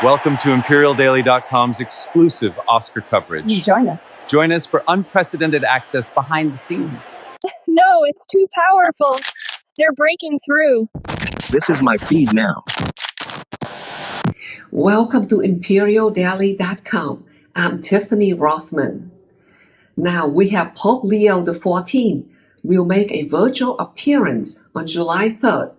Welcome to ImperialDaily.com's exclusive Oscar coverage. Join us. Join us for unprecedented access behind the scenes. No, it's too powerful. They're breaking through. This is my feed now. Welcome to ImperialDaily.com. I'm Tiffany Rothman. Now we have Pope Leo XIV will make a virtual appearance on July 3rd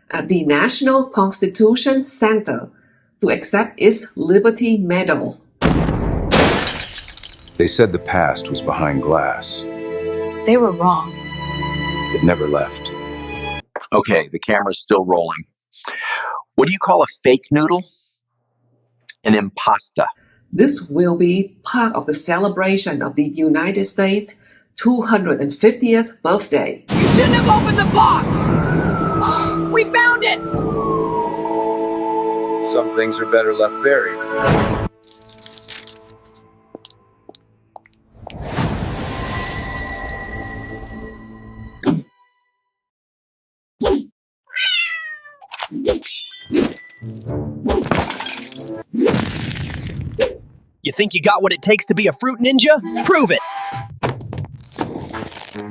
at the National Constitution Center to accept its Liberty Medal. They said the past was behind glass. They were wrong. It never left. Okay, the camera's still rolling. What do you call a fake noodle? An impasta. This will be part of the celebration of the United States' 250th birthday. You shouldn't have opened the box! We found it! Some things are better left buried. You think you got what it takes to be a fruit ninja? Prove it!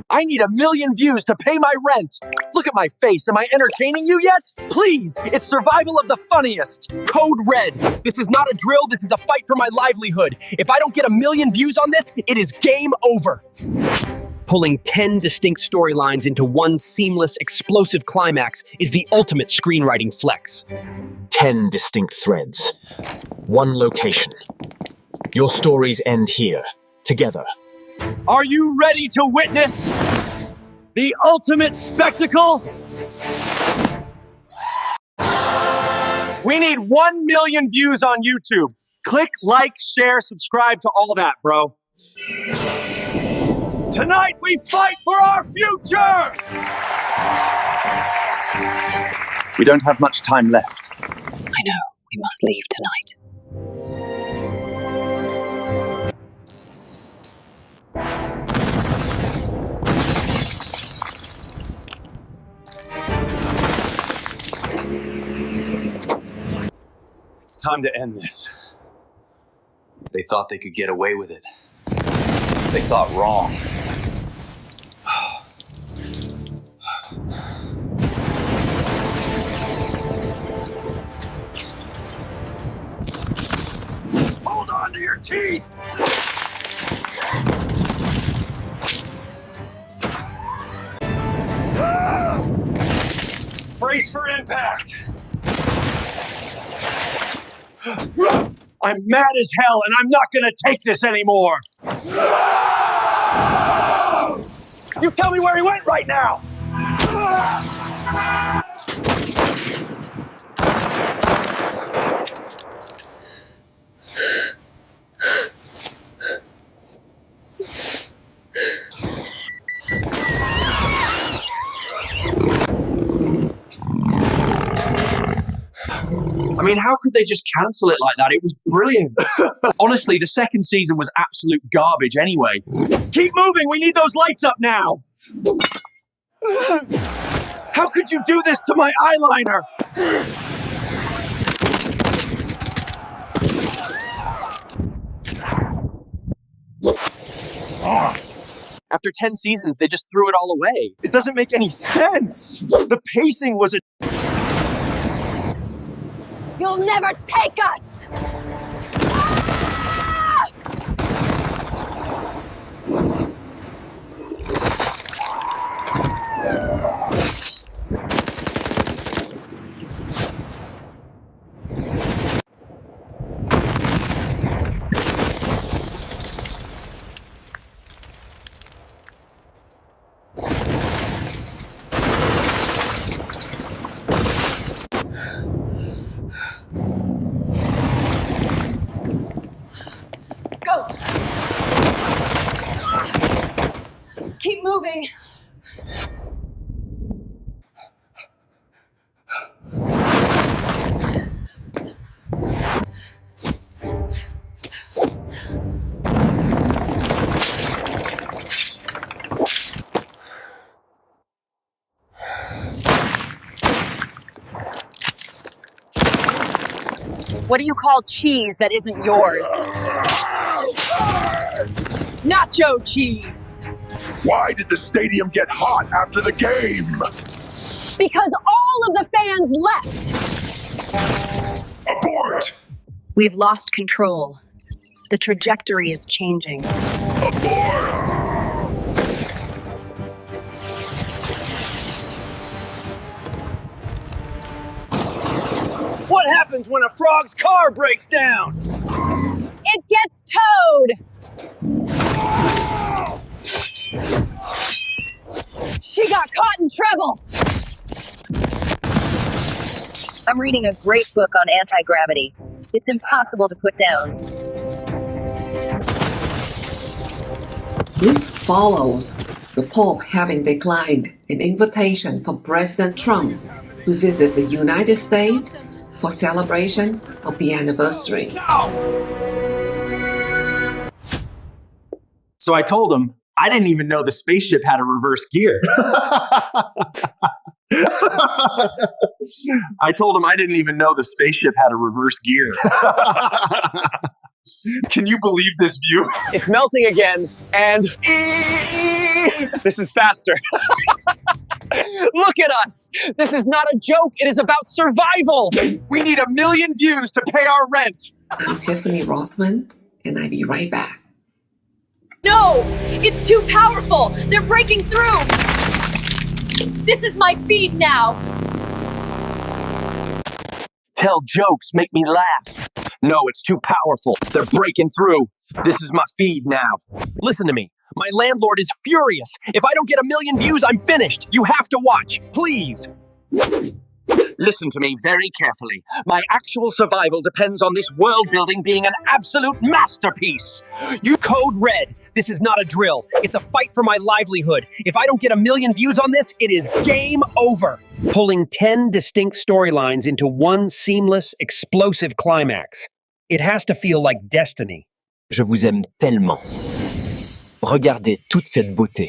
I need 1 million views to pay my rent! Look at my face, am I entertaining you yet? Please, it's survival of the funniest! Code Red! This is not a drill, this is a fight for my livelihood. If I don't get 1 million views on this, it is game over! Pulling 10 distinct storylines into one seamless, explosive climax is the ultimate screenwriting flex. 10 distinct threads. One location. Your stories end here, together. Are you ready to witness the ultimate spectacle? We need 1 million views on YouTube. Click, like, share, subscribe to all that, bro. Tonight we fight for our future! We don't have much time left. I know. We must leave tonight. It's time to end this. They thought they could get away with it. They thought wrong. Hold on to your teeth! Brace for impact! I'm mad as hell and I'm not gonna take this anymore! You tell me where he went right now! I mean, how could they just cancel it like that? It was brilliant. Honestly, the second season was absolute garbage anyway. Keep moving! We need those lights up now! How could you do this to my eyeliner? After 10 seasons, they just threw it all away. It doesn't make any sense! The pacing was a... You'll never take us! What do you call cheese that isn't yours? Nacho cheese! Why did the stadium get hot after the game? Because all of the fans left! Abort! We've lost control. The trajectory is changing. Abort! What happens when a frog's car breaks down? It gets towed! She got caught in trouble! I'm reading a great book on anti-gravity. It's impossible to put down. This follows the Pope having declined an invitation from President Trump to visit the United States for celebration of the anniversary. So I told him I didn't even know the spaceship had a reverse gear. I told him I didn't even know the spaceship had a reverse gear. Can you believe this view? It's melting again, and this is faster. Look at us. This is not a joke. It is about survival. We need 1 million views to pay our rent. I'm Tiffany Rothman, and I'll be right back. No! It's too powerful! They're breaking through! This is my feed now! Tell jokes, make me laugh. No, it's too powerful. They're breaking through. This is my feed now. Listen to me. My landlord is furious. If I don't get 1 million views, I'm finished. You have to watch, please. Listen to me very carefully. My actual survival depends on this world building being an absolute masterpiece. You code red. This is not a drill. It's a fight for my livelihood. If I don't get 1 million views on this, it is game over. Pulling 10 distinct storylines into one seamless, explosive climax. It has to feel like destiny. Je vous aime tellement. Regardez toute cette beauté.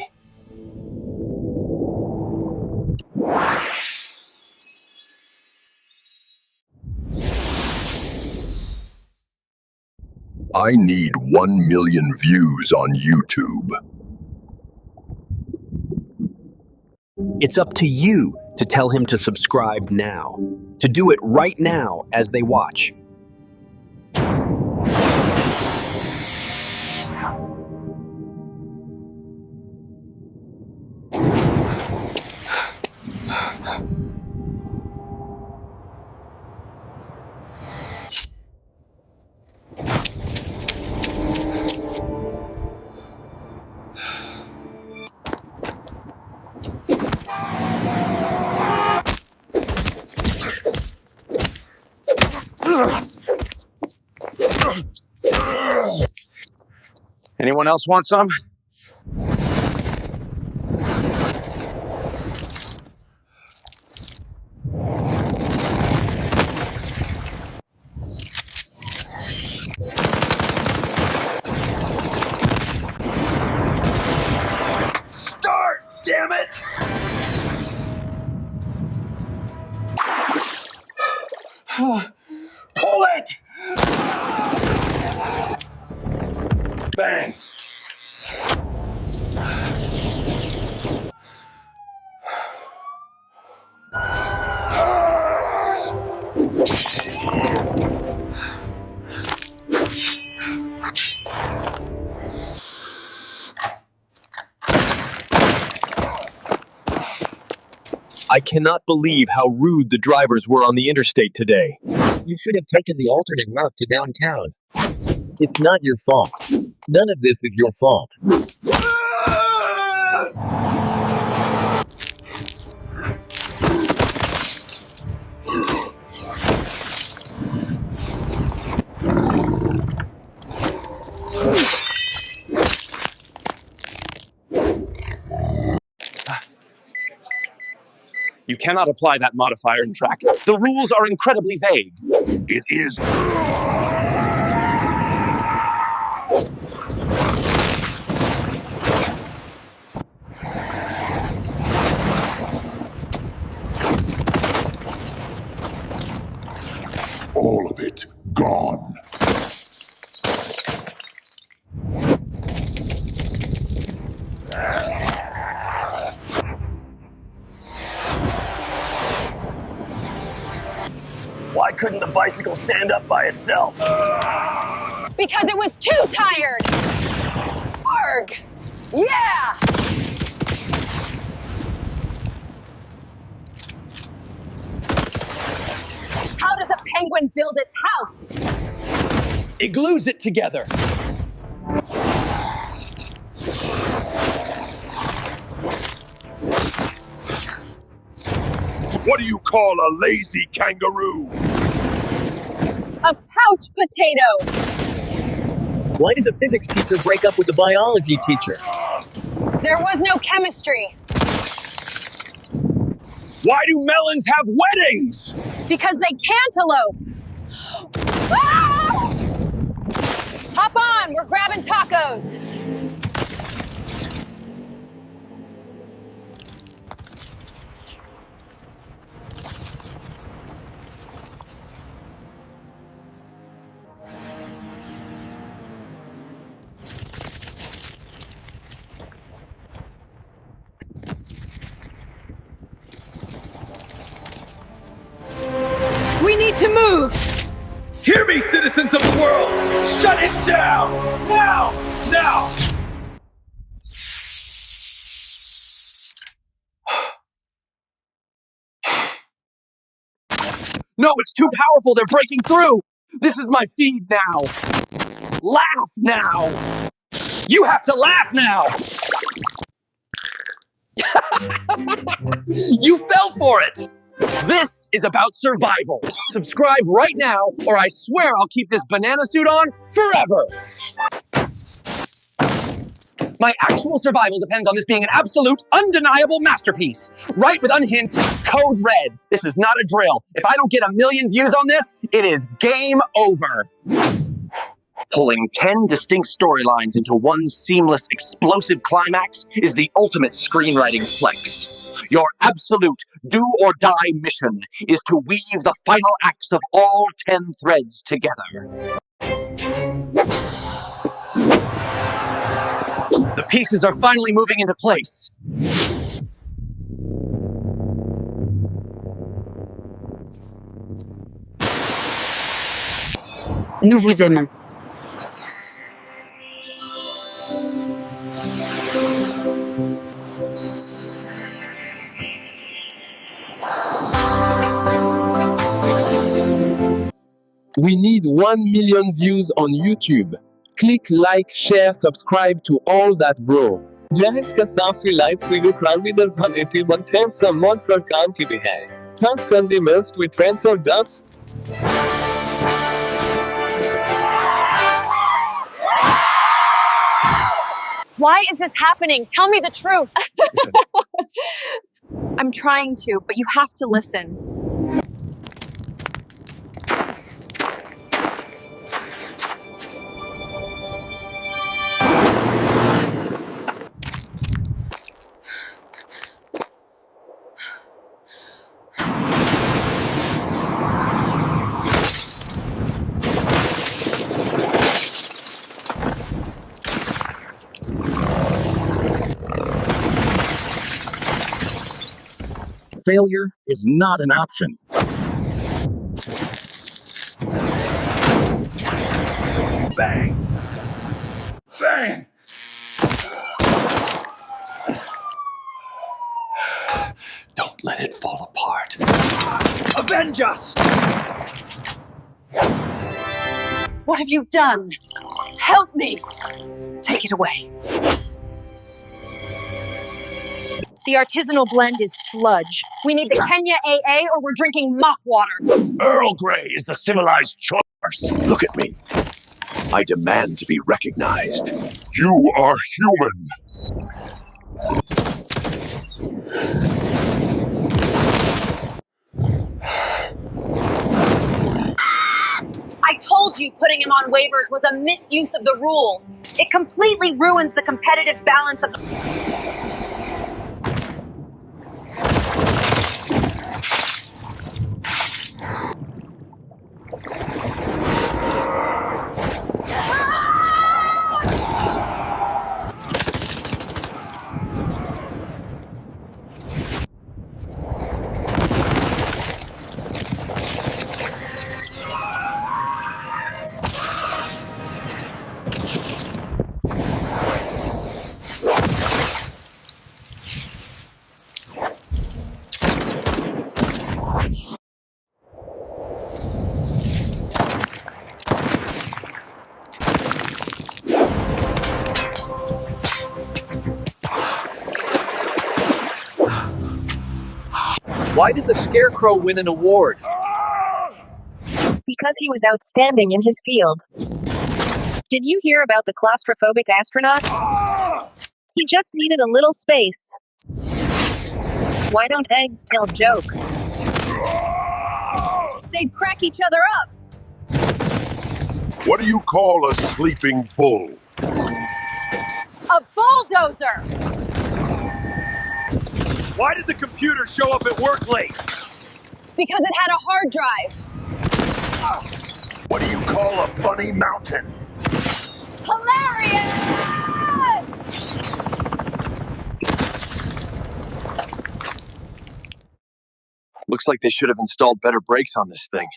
I need 1 million views on YouTube. It's up to you to tell him to subscribe now. To do it right now as they watch. Anyone else want some? Start, damn it! Pull it! Bang! I cannot believe how rude the drivers were on the interstate today. You should have taken the alternate route to downtown. It's not your fault. None of this is your fault. You cannot apply that modifier in track. The rules are incredibly vague. It is. All of it. gone. Why couldn't the bicycle stand up by itself? Because it was too tired! Arg! Yeah! How does a penguin build its house? It glues it together. What do you call a lazy kangaroo? A pouch potato! Why did the physics teacher break up with the biology teacher? There was no chemistry. Why do melons have weddings? Because they cantaloupe. Ah! Hop on, we're grabbing tacos. We need to move! Hear me, citizens of the world! Shut it down! Now! Now! No, it's too powerful. They're breaking through. This is my feed now. Laugh now. You have to laugh now. You fell for it. This is about survival. Subscribe right now, or I swear I'll keep this banana suit on forever. My actual survival depends on this being an absolute, undeniable masterpiece. Write with unhinged code red. This is not a drill. If I don't get 1 million views on this, it is game over. Pulling 10 distinct storylines into one seamless, explosive climax is the ultimate screenwriting flex. Your absolute do-or-die mission is to weave the final acts of all 10 threads together. The pieces are finally moving into place. Nous vous aimons. We need 1 million views on YouTube. Click like, share, subscribe to all that bro. जहेज का साफी lights video क्रांतिदर 181 टेम some mod पर काम की भी है. Trans कंदी mills with trends or ducks. Why is this happening? Tell me the truth. I'm trying to, but you have to listen. Failure is not an option. Bang! Bang! Don't let it fall apart. Avenge us! What have you done? Help me! Take it away. The artisanal blend is sludge. We need the Kenya AA or we're drinking mop water. Earl Grey is the civilized choice. Look at me. I demand to be recognized. You are human. I told you putting him on waivers was a misuse of the rules. It completely ruins the competitive balance of the... Why did the Scarecrow win an award? Because he was outstanding in his field. Did you hear about the claustrophobic astronaut? He just needed a little space. Why don't eggs tell jokes? They'd crack each other up. What do you call a sleeping bull? A bulldozer! Why did the computer show up at work late? Because it had a hard drive. What do you call a bunny mountain? Hilarious! Looks like they should have installed better brakes on this thing.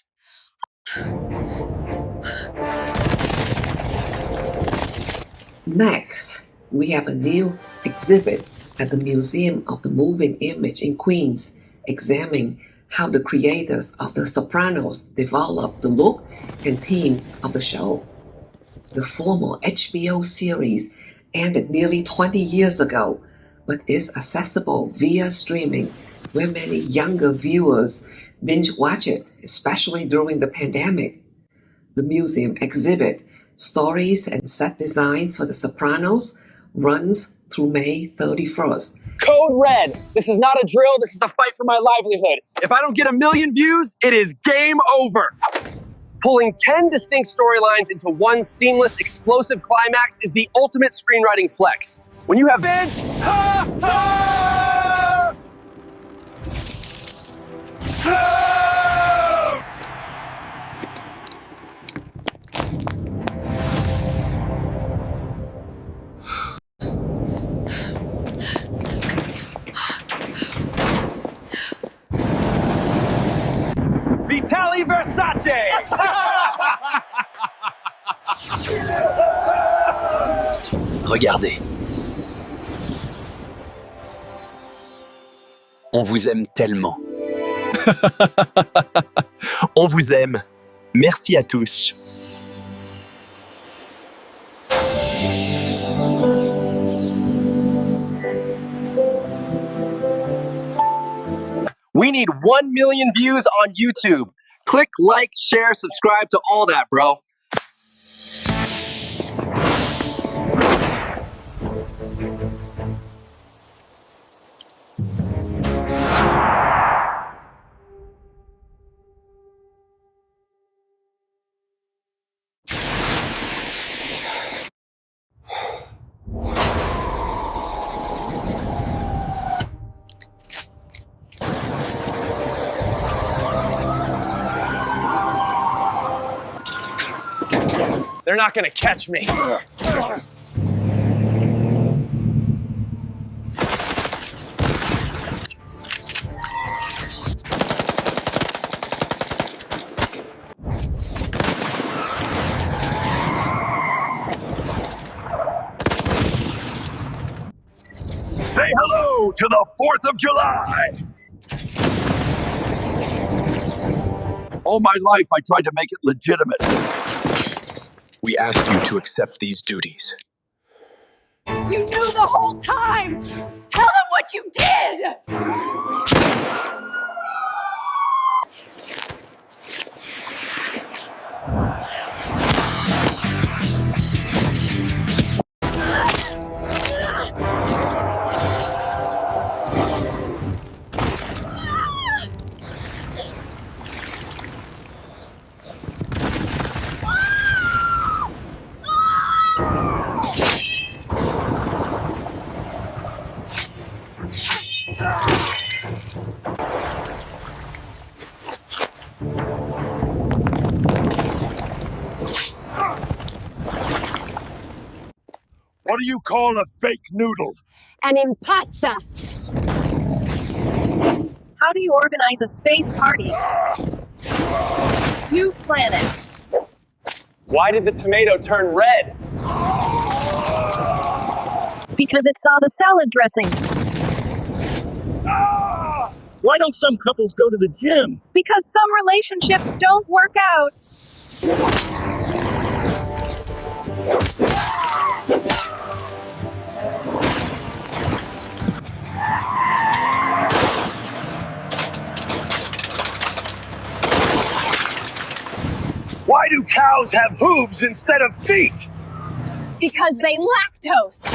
Next, we have a new exhibit at the Museum of the Moving Image in Queens, examining how the creators of The Sopranos developed the look and themes of the show. The former HBO series ended nearly 20 years ago, but is accessible via streaming, where many younger viewers binge watch it, especially during the pandemic. The museum exhibit stories and set designs for The Sopranos runs through May 31st. Code Red. This is not a drill. This is a fight for my livelihood. If I don't get 1 million views, it is game over. Pulling 10 distinct storylines into one seamless, explosive climax is the ultimate screenwriting flex. When you have bitch, ha, ha! Vitaliy Versace! Regardez. On vous aime tellement. On vous aime. Merci à tous. We need 1 million views on YouTube. Click, like, share, subscribe to all that, bro. They're not gonna catch me. Say hello to the 4th of July! All my life I tried to make it legitimate. We ask you to accept these duties. You knew the whole time! Tell them what you did! What do you call a fake noodle? An impasta! How do you organize a space party? You plan it. Why did the tomato turn red? Because it saw the salad dressing. Why don't some couples go to the gym? Because some relationships don't work out. cows have hooves instead of feet? Because they lactose.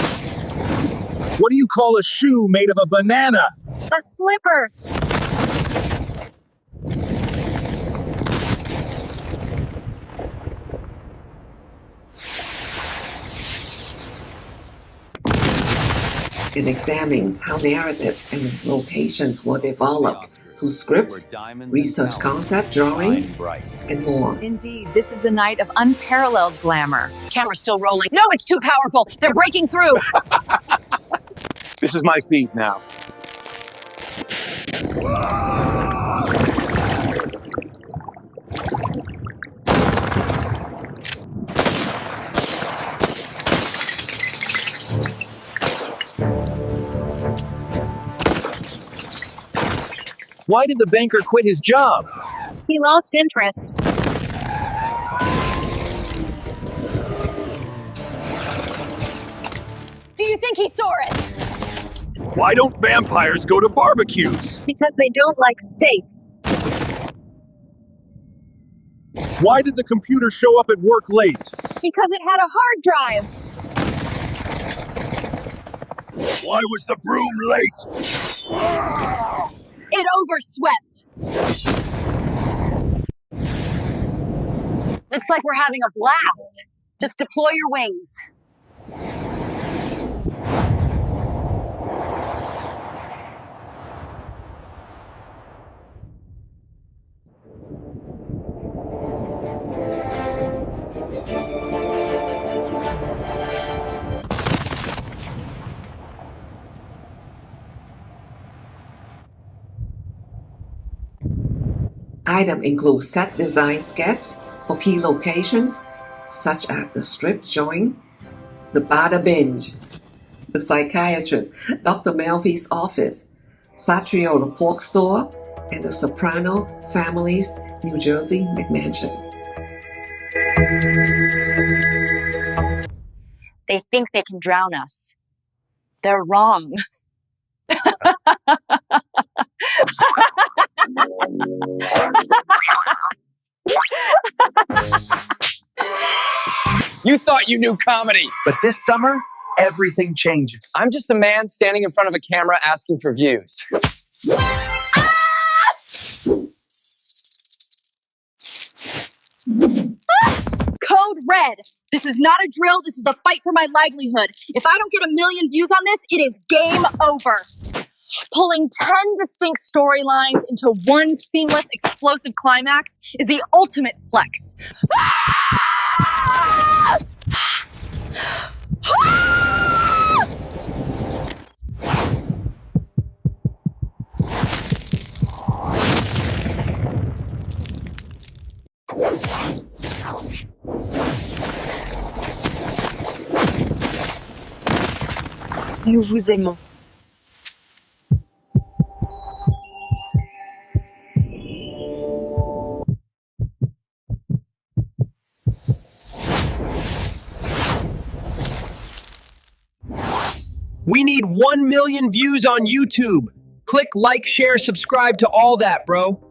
What do you call a shoe made of a banana? A slipper. It examines how narratives and locations were developed through scripts, research concept drawings, and more. Indeed, this is a night of unparalleled glamour. Camera's still rolling. No, it's too powerful. They're breaking through. This is my feed now. Why did the banker quit his job? He lost interest. Do you think he saw us? Why don't vampires go to barbecues? Because they don't like steak. Why did the computer show up at work late? Because it had a hard drive. Why was the broom late? It overswept. Looks like we're having a blast. Just deploy your wings. Items include set design sketches for key locations, such as the strip joint, the Bada Bing, the psychiatrist, Dr. Melfi's office, Satriale, the pork store, and the Soprano family's New Jersey McMansions. They think they can drown us. They're wrong. You thought you knew comedy. But this summer, everything changes. I'm just a man standing in front of a camera asking for views. Code red. This is not a drill. This is a fight for my livelihood. If I don't get 1 million views on this, it is game over. Pulling 10 distinct storylines into one seamless, explosive climax is the ultimate flex. Nous vous aimons. We need 1 million views on YouTube. Click like, share, subscribe to all that, bro.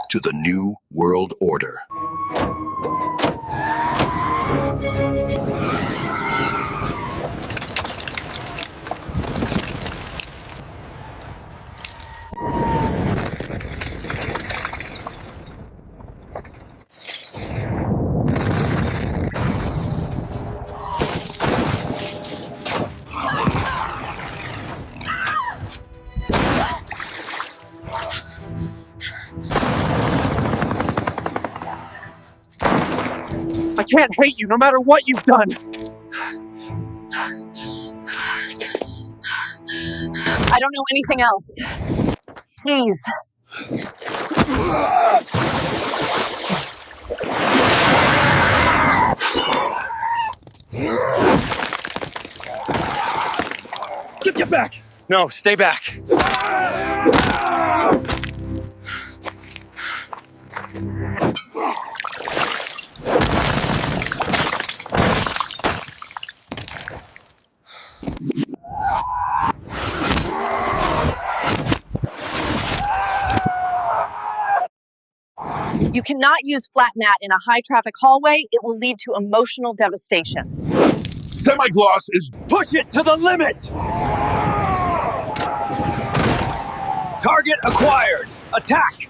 To the New World Order. I can't hate you no matter what you've done. I don't know anything else. Please. Get back! No, stay back. You cannot use flat mat in a high-traffic hallway. It will lead to emotional devastation. Semi-gloss is... Push it to the limit! Target acquired. Attack!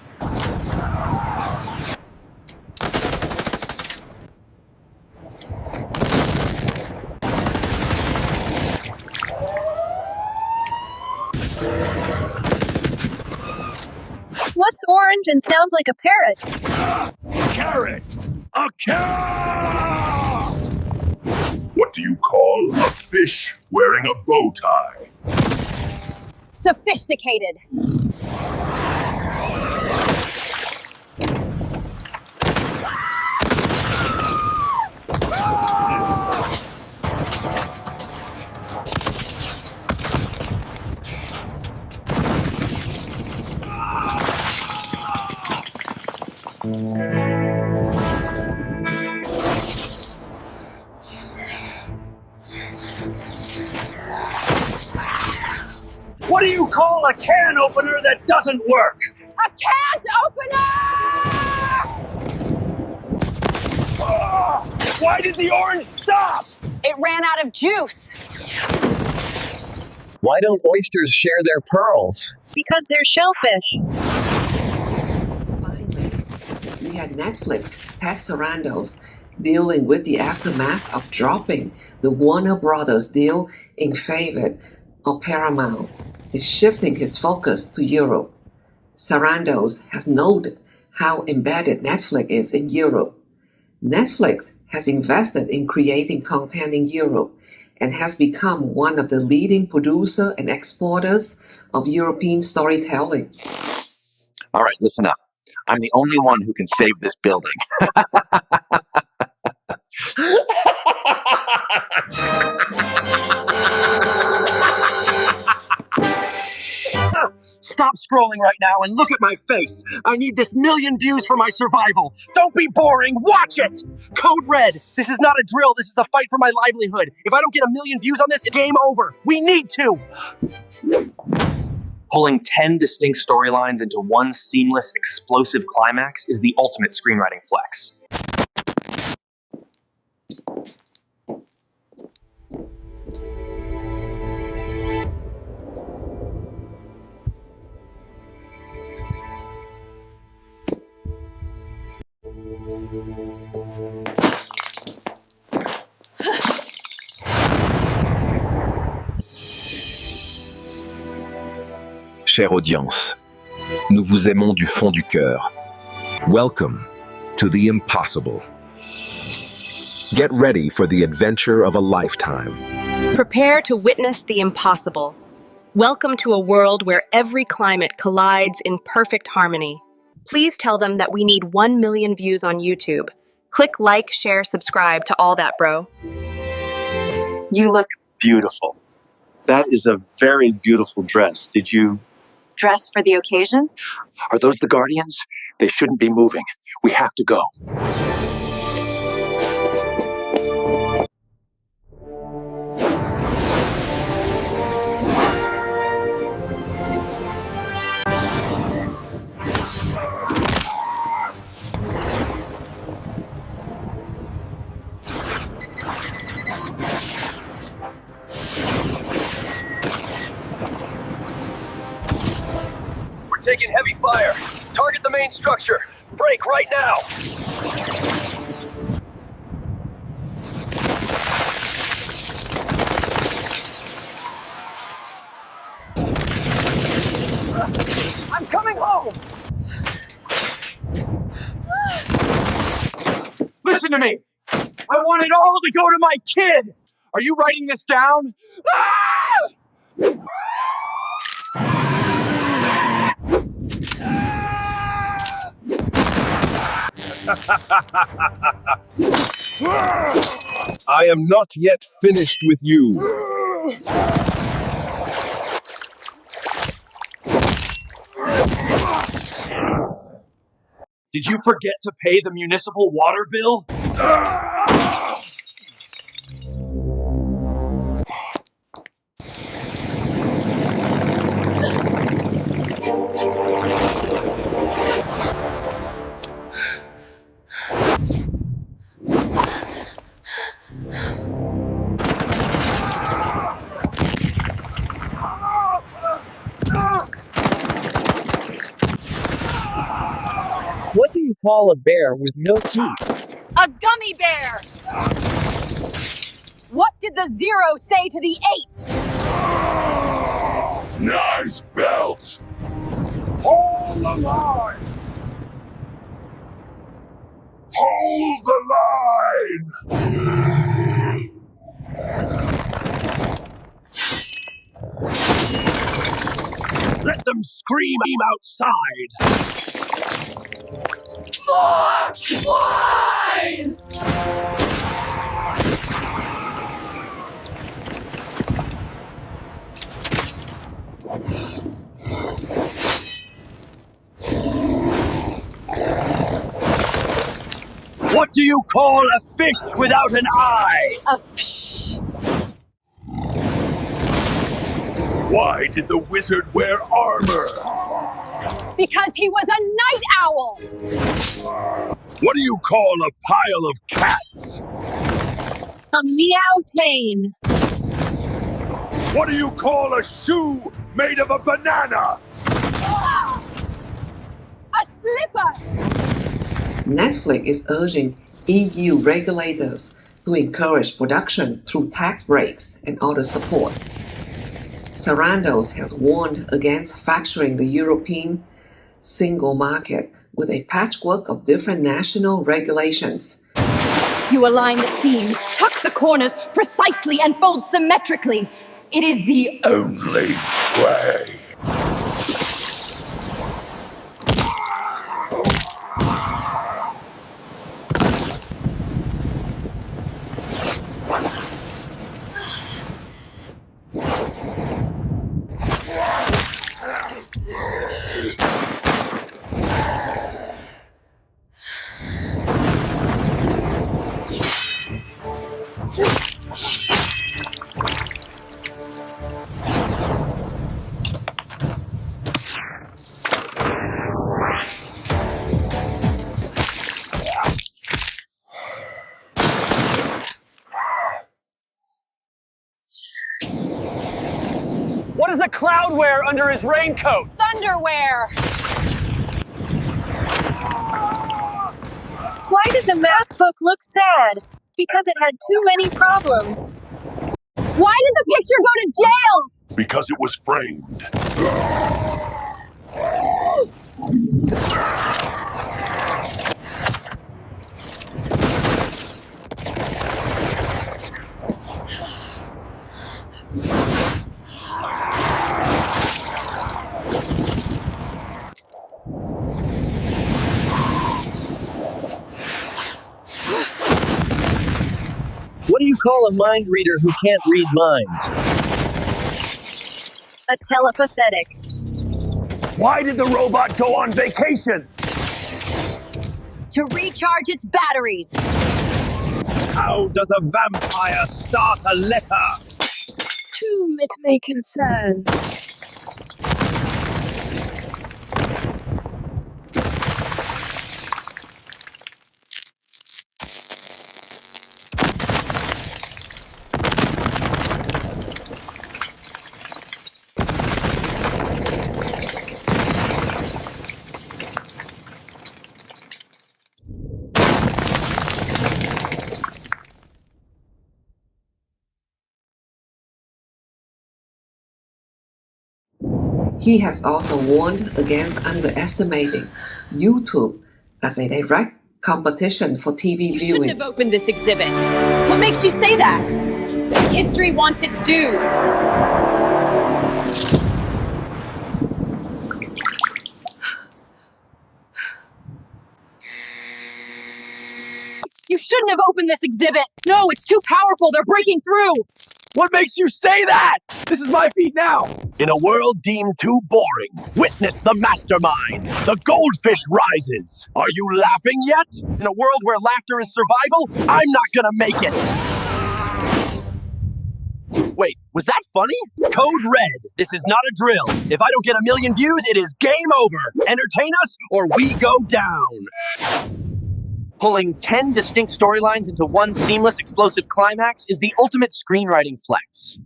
What's orange and sounds like a parrot? Carrot! A carrot! What do you call a fish wearing a bow tie? Sophisticated. What do you call a can opener that doesn't work? A can't opener! Why did the orange stop? It ran out of juice. Why don't oysters share their pearls? Because they're shellfish. Finally, we had Netflix, Ted Sarandos, dealing with the aftermath of dropping the Warner Brothers deal in favor of Paramount, is shifting his focus to Europe. Sarandos has noted how embedded Netflix is in Europe. Netflix has invested in creating content in Europe and has become one of the leading producers and exporters of European storytelling. All right, listen up. I'm the only one who can save this building. Stop scrolling right now and look at my face. I need this 1,000,000 views for my survival. Don't be boring. Watch it. Code Red. This is not a drill. This is a fight for my livelihood. If I don't get 1,000,000 views on this, it's game over. We need to. Pulling 10 distinct storylines into one seamless, explosive climax is the ultimate screenwriting flex. Chère audience, nous vous aimons du fond du cœur. Welcome to the impossible. Get ready for the adventure of a lifetime. Prepare to witness the impossible. Welcome to a world where every climate collides in perfect harmony. Please tell them that we need 1,000,000 views on YouTube. Click like, share, subscribe to all that, bro. You look beautiful. That is a very beautiful dress. Did you... Dress for the occasion? Are those the Guardians? They shouldn't be moving. We have to go. Taking heavy fire. Target the main structure. Break right now. I'm coming home. Listen to me. I want it all to go to my kid. Are you writing this down? I am not yet finished with you. Did you forget to pay the municipal water bill? call a bear with no teeth? A gummy bear! What did the 0 say to the 8? Nice belt! Hold the line! Hold the line! Let them scream outside! More swine! What do you call a fish without an eye? A fish. Why did the wizard wear armor? Because he was a night owl! What do you call a pile of cats? A meowtain. What do you call a shoe made of a banana? A slipper! Netflix is urging EU regulators to encourage production through tax breaks and other support. Sarandos has warned against fracturing the European single market with a patchwork of different national regulations. You align the seams, tuck the corners precisely, and fold symmetrically. It is the only way. What does a cloud wear under his raincoat? Thunderwear! Why did the math book look sad? Because it had too many problems. Why did the picture go to jail? Because it was framed. What do you call a mind reader who can't read minds? A telepathetic. Why did the robot go on vacation? To recharge its batteries. How does a vampire start a letter? To whom it may concern. He has also warned against underestimating YouTube as a direct competition for TV You viewing. shouldn't have opened this exhibit. What makes you say that? History wants its dues. You shouldn't have opened this exhibit! No, it's too powerful! They're breaking through! What makes you say that? This is my feet now. In a world deemed too boring, witness the mastermind. The goldfish rises. Are you laughing yet? In a world where laughter is survival, I'm not gonna make it. Wait, was that funny? Code Red. This is not a drill. If I don't get 1 million views, it is game over. Entertain us or we go down. Pulling 10 distinct storylines into one seamless, explosive climax is the ultimate screenwriting flex.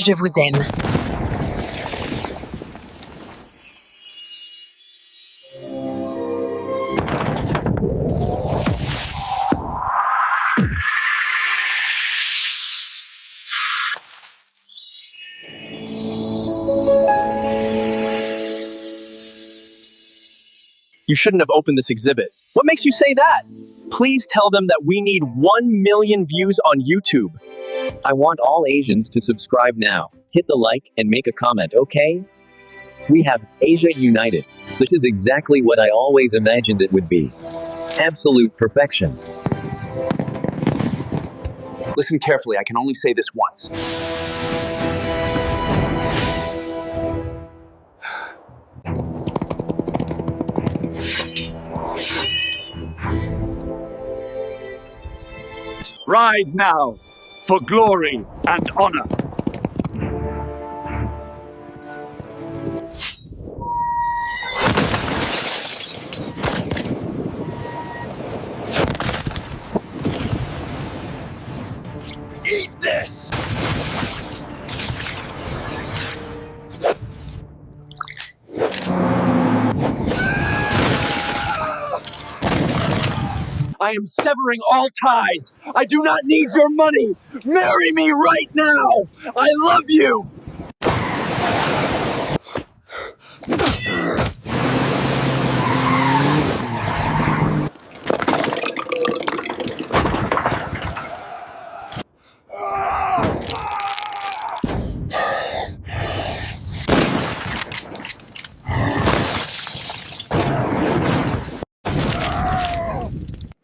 Je vous aime. You shouldn't have opened this exhibit. What makes you say that? Please tell them that we need 1 million views on YouTube. I want all Asians to subscribe now. Hit the like and make a comment, okay? We have Asia United. This is exactly what I always imagined it would be. Absolute perfection. Listen carefully, I can only say this once. Ride now, for glory and honor. Eat this! I am severing all ties. I do not need your money. Marry me right now. I love you.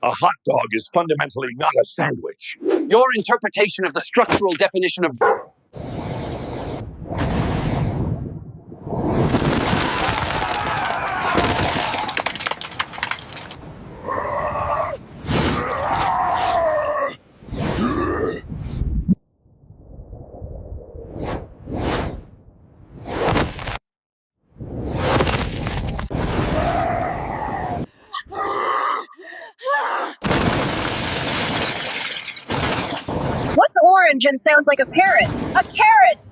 A hot dog is fundamentally not a sandwich. Your interpretation of the structural definition of... What's orange and sounds like a parrot? A carrot!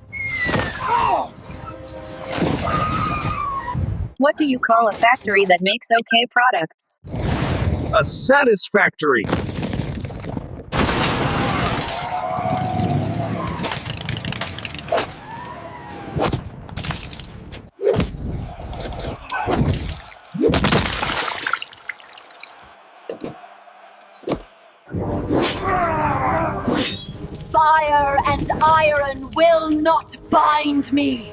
What do you call a factory that makes okay products? A satisfactory. Fire and iron will not bind me.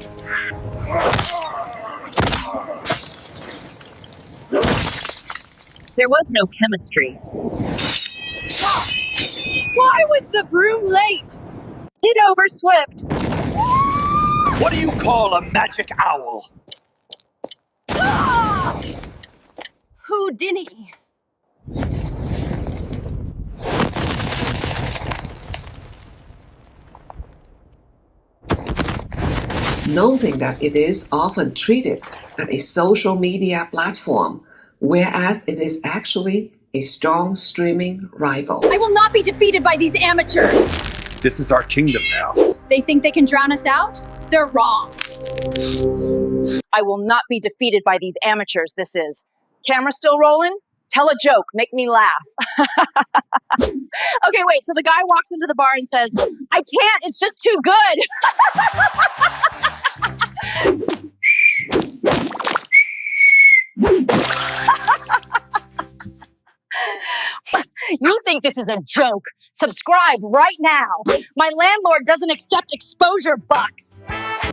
There was no chemistry. Why was the broom late? It overswept. What do you call a magic owl? Houdini. Noting that it is often treated as a social media platform, whereas it is actually a strong streaming rival. I will not be defeated by these amateurs. This is our kingdom now. They think they can drown us out? They're wrong. I will not be defeated by these amateurs, this is. Camera still rolling? Tell a joke, make me laugh. Okay, wait, so the guy walks into the bar and says, I can't, it's just too good. You think this is a joke? Subscribe right now. My landlord doesn't accept exposure bucks.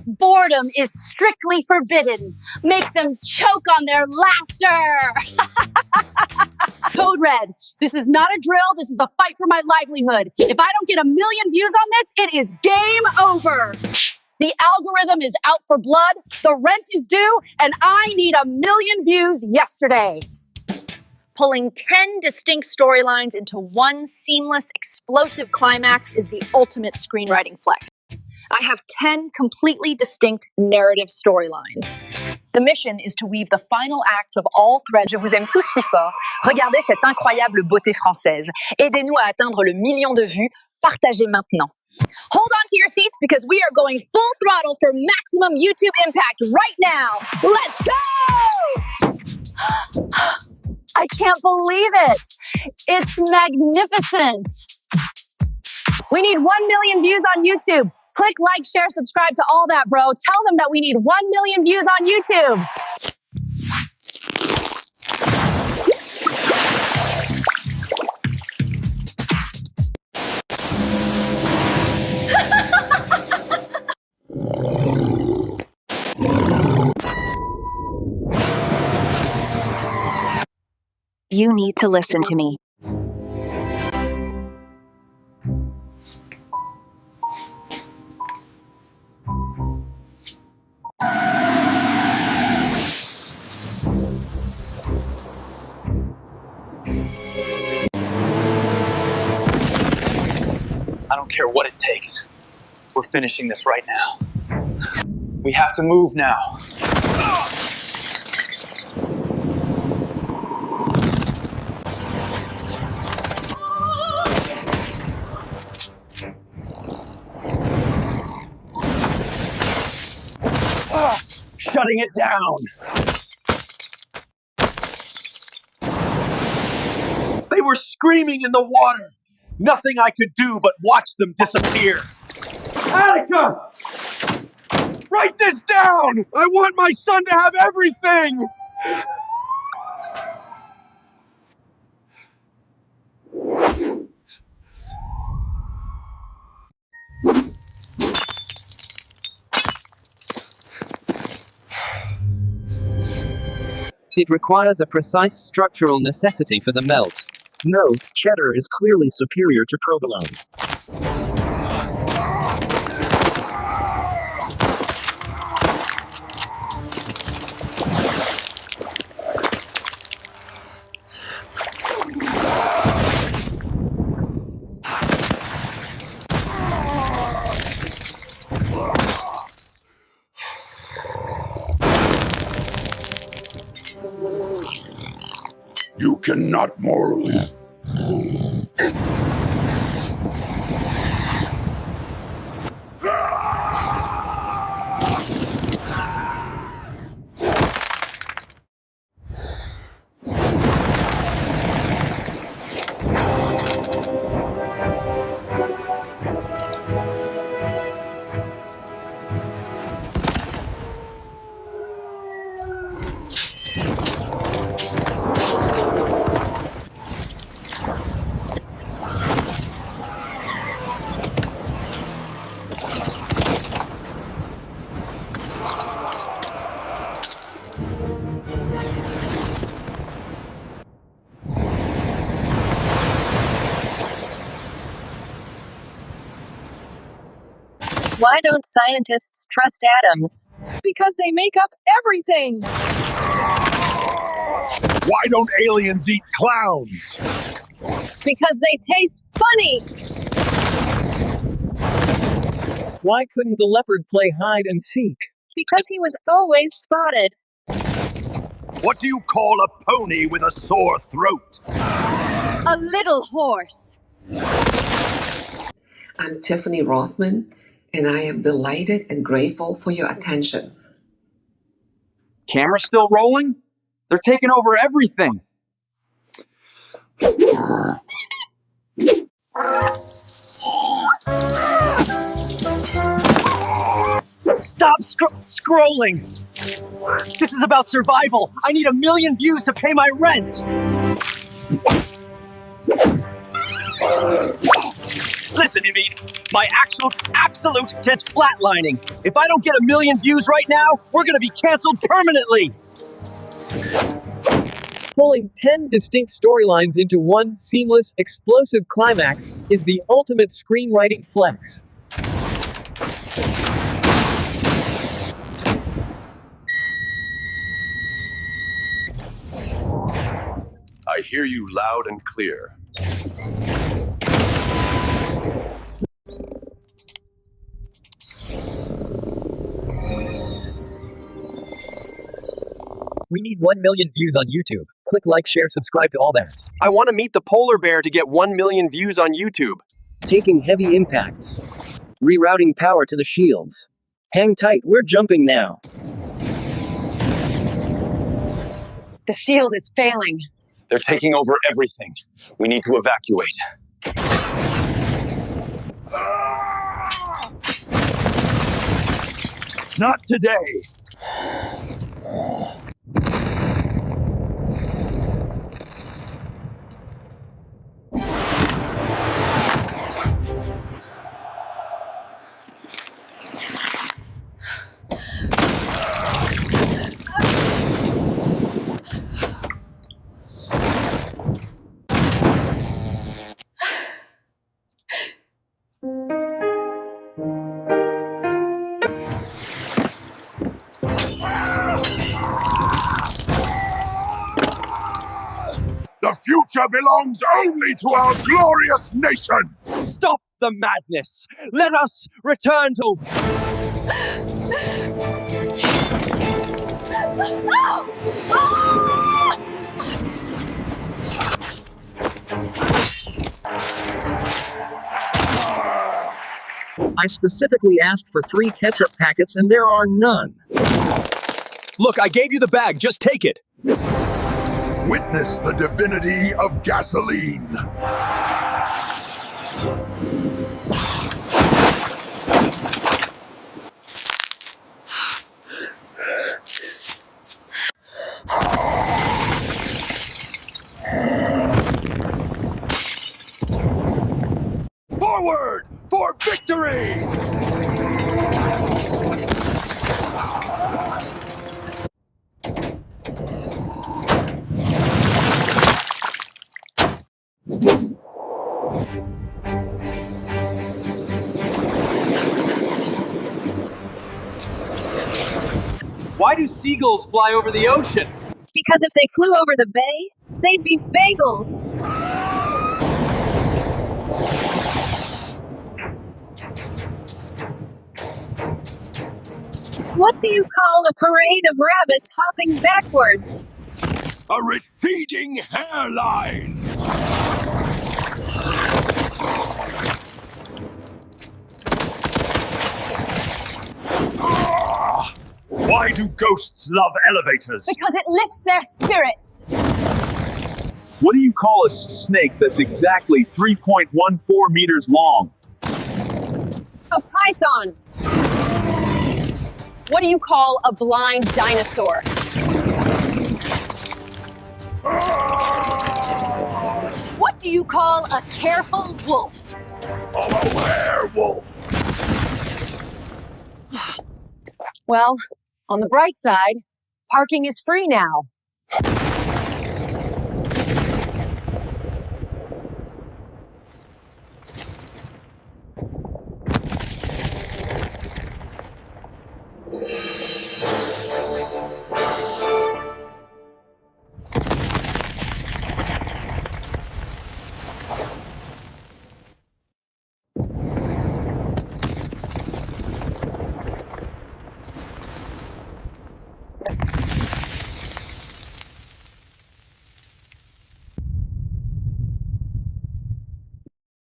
Boredom is strictly forbidden. Make them choke on their laughter. Code Red. This is not a drill. This is a fight for my livelihood. If I don't get 1 million views on this, it is game over. The algorithm is out for blood. The rent is due, and I need 1 million views yesterday. Pulling 10 distinct storylines into one seamless, explosive climax is the ultimate screenwriting flex. I have 10 completely distinct narrative storylines. The mission is to weave the final acts of all threads. Je vous aime tous si fort. Regardez cette incroyable beauté française. Aidez-nous à atteindre le 1 million de vues. Partagez maintenant. Hold on to your seats because we are going full throttle for maximum YouTube impact right now. Let's go! I can't believe it. It's magnificent. We need 1 million views on YouTube. Click like, share, subscribe to all that, bro. Tell them that we need 1 million views on YouTube. You need to listen to me. I don't care what it takes. We're finishing this right now. We have to move now. Shutting it down. They were screaming in the water. Nothing I could do but watch them disappear. Attica! Write this down! I want my son to have everything! It requires a precise structural necessity for the melt. No, cheddar is clearly superior to provolone. You cannot morally. Why don't scientists trust atoms? Because they make up everything. Why don't aliens eat clowns? Because they taste funny. Why couldn't the leopard play hide and seek? Because he was always spotted. What do you call a pony with a sore throat? A little horse. I'm Tiffany Rothman, and I am delighted and grateful for your attentions. Camera still rolling? They're taking over everything. Stop scrolling! This is about survival. I need 1 million views to pay my rent. Listen to me. My absolute is flatlining. If I don't get 1 million views right now, we're gonna be canceled permanently. Pulling 10 distinct storylines into one seamless, explosive climax is the ultimate screenwriting flex. I hear you loud and clear. We need 1 million views on YouTube. Click like, share, subscribe to all there. I want to meet the polar bear to get 1 million views on YouTube. Taking heavy impacts. Rerouting power to the shields. Hang tight, we're jumping now. The shield is failing. They're taking over everything. We need to evacuate. Not today. The future belongs only to our glorious nation! Stop the madness! Let us return to... I specifically asked for 3 ketchup packets and there are none. Look, I gave you the bag. Just take it. Witness the divinity of gasoline. Forward for victory! Why do seagulls fly over the ocean? Because if they flew over the bay, they'd be bagels. What do you call a parade of rabbits hopping backwards? A receding hairline! Why do ghosts love elevators? Because it lifts their spirits. What do you call a snake that's exactly 3.14 meters long? A python. What do you call a blind dinosaur? What do you call a careful wolf? A werewolf! Well, on the bright side, parking is free now.